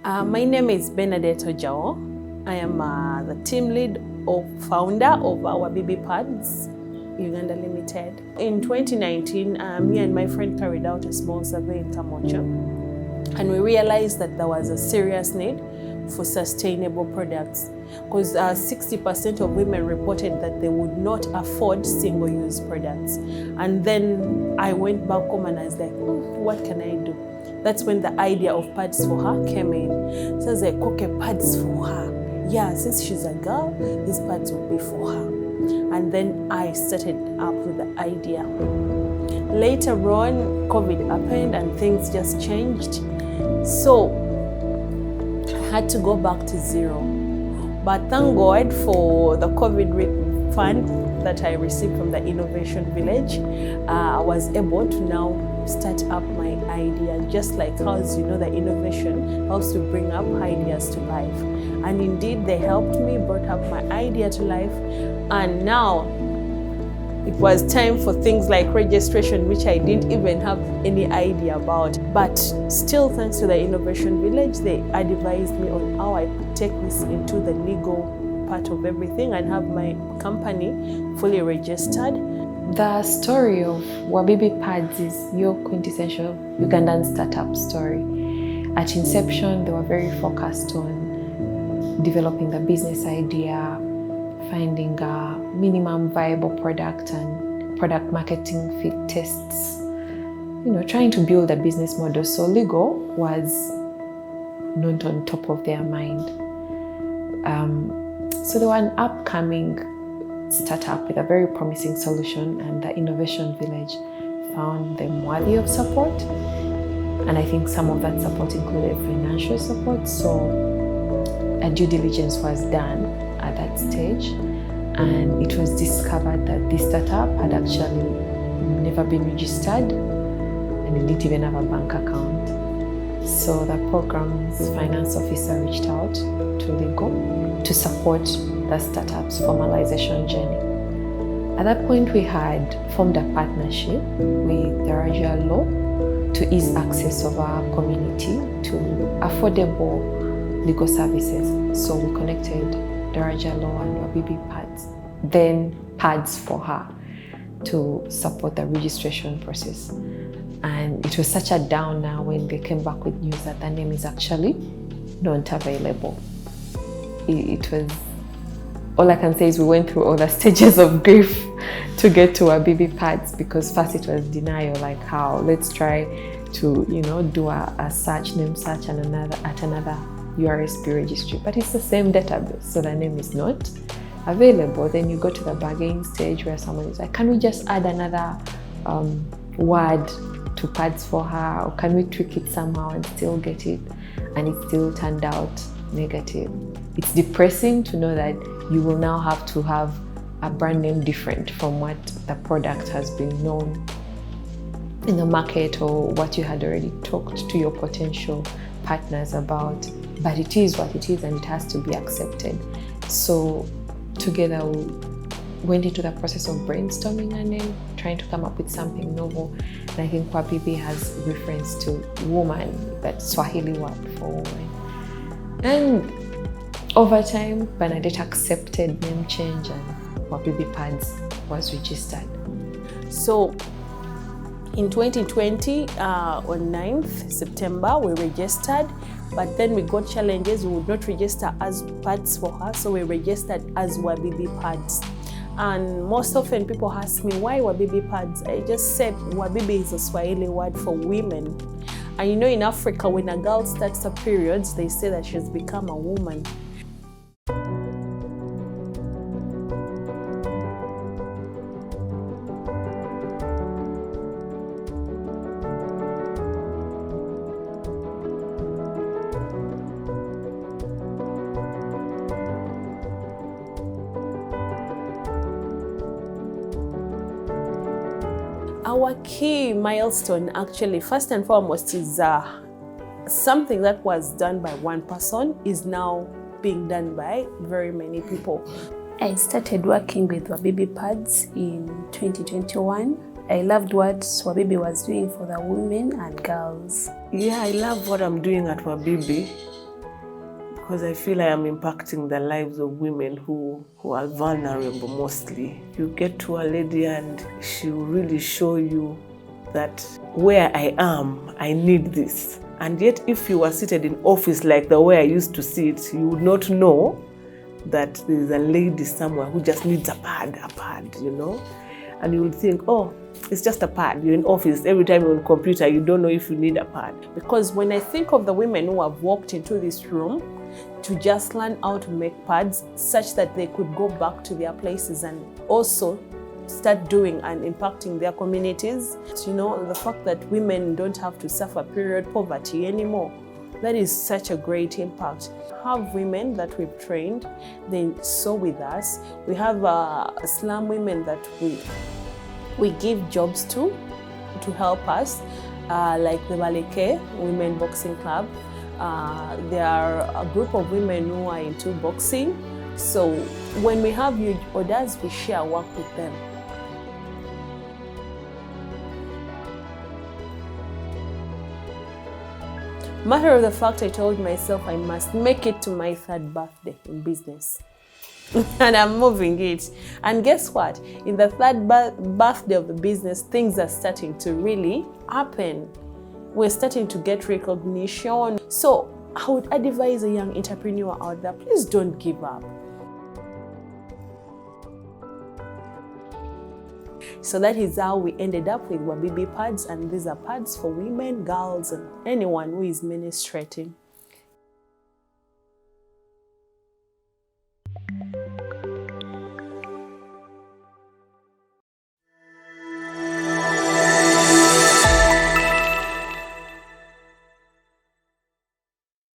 My name is Bernadette Ojao. I am the team lead or founder of Wabibi Pads, Uganda Limited. In 2019, me and my friend carried out a small survey in Kamocha, and we realized that there was a serious need for sustainable products because 60% of women reported that they would not afford single-use products. And then I went back home and I was like, what can I do? That's when the idea of pads for her came in. So I was like, okay, pads for her. Yeah, since she's a girl, these pads will be for her. And then I started up with the idea. Later on, COVID happened and things just changed. So I had to go back to zero. But thank God for the COVID fund that I received from the Innovation Village. I was able to now start up my idea, just like how, the innovation helps to bring up ideas to life. And indeed, they helped me, brought up my idea to life. And now it was time for things like registration, which I didn't even have any idea about. But still, thanks to the Innovation Village, they advised me on how I could take this into the legal part of everything and have my company fully registered. The story of Wabibi Pads is your quintessential Ugandan startup story. At inception, they were very focused on developing the business idea, finding a minimum viable product and product marketing fit tests, trying to build a business model. So legal was not on top of their mind. So they were an upcoming startup with a very promising solution, and the Innovation Village found them worthy of support. And I think some of that support included financial support. So a due diligence was done at that stage, and it was discovered that this startup had actually never been registered and it didn't even have a bank account. So the program's finance officer reached out to legal to support the startup's formalization journey. At that point, we had formed a partnership with the Ojao law to ease access of our community to affordable legal services. So we connected the Ojao law and Wabibi Pads, then Pads for her, to support the registration process. And it was such a downer when they came back with news that the name is actually not available. It was, all I can say is we went through all the stages of grief to get to Wabibi Pads, because first it was denial, like how, let's try to, do a search, name search and another URSP registry, but it's the same database, so the name is not available. Then you go to the bargaining stage where someone is like, can we just add another word to pads for her, or can we tweak it somehow and still get it? And it still turned out negative. It's depressing to know that you will now have to have a brand name different from what the product has been known in the market or what you had already talked to your potential partners about. But it is what it is, and it has to be accepted. So together we went into the process of brainstorming a name, trying to come up with something novel. And I think Wabibi has reference to woman, that Swahili word for woman. And over time, Bernadette accepted name change and Wabibi Pads was registered. So in 2020, on 9th September, we registered, but then we got challenges. We would not register as Pads for her, so we registered as Wabibi Pads. And most often people ask me, why Wabibi Pads? I just said Wabibi is a Swahili word for women. And in Africa, when a girl starts her periods, they say that she's become a woman. Our key milestone, actually, first and foremost, is something that was done by one person is now being done by very many people. I started working with Wabibi Pads in 2021. I loved what Wabibi was doing for the women and girls. Yeah, I love what I'm doing at Wabibi. because I feel I am impacting the lives of women who are vulnerable mostly. You get to a lady and she will really show you that where I am, I need this. And yet if you were seated in office like the way I used to sit, you would not know that there is a lady somewhere who just needs a pad, you know? And you would think, oh, it's just a pad. You're in office, every time you're on computer, you don't know if you need a pad. Because when I think of the women who have walked into this room to just learn how to make pads such that they could go back to their places and also start doing and impacting their communities, you know, the fact that women don't have to suffer period poverty anymore, that is such a great impact. We have women that we've trained, they sew with us. We have slum women that we give jobs to help us, like the Baleke Women Boxing Club. There are a group of women who are into boxing. So when we have huge orders, we share work with them. Matter of the fact, I told myself I must make it to my 3rd birthday in business. And I'm moving it. And guess what? In the 3rd birthday of the business, things are starting to really happen. We're starting to get recognition. So I would advise a young entrepreneur out there, please don't give up. So that is how we ended up with Wabibi pads, and these are pads for women, girls, and anyone who is menstruating.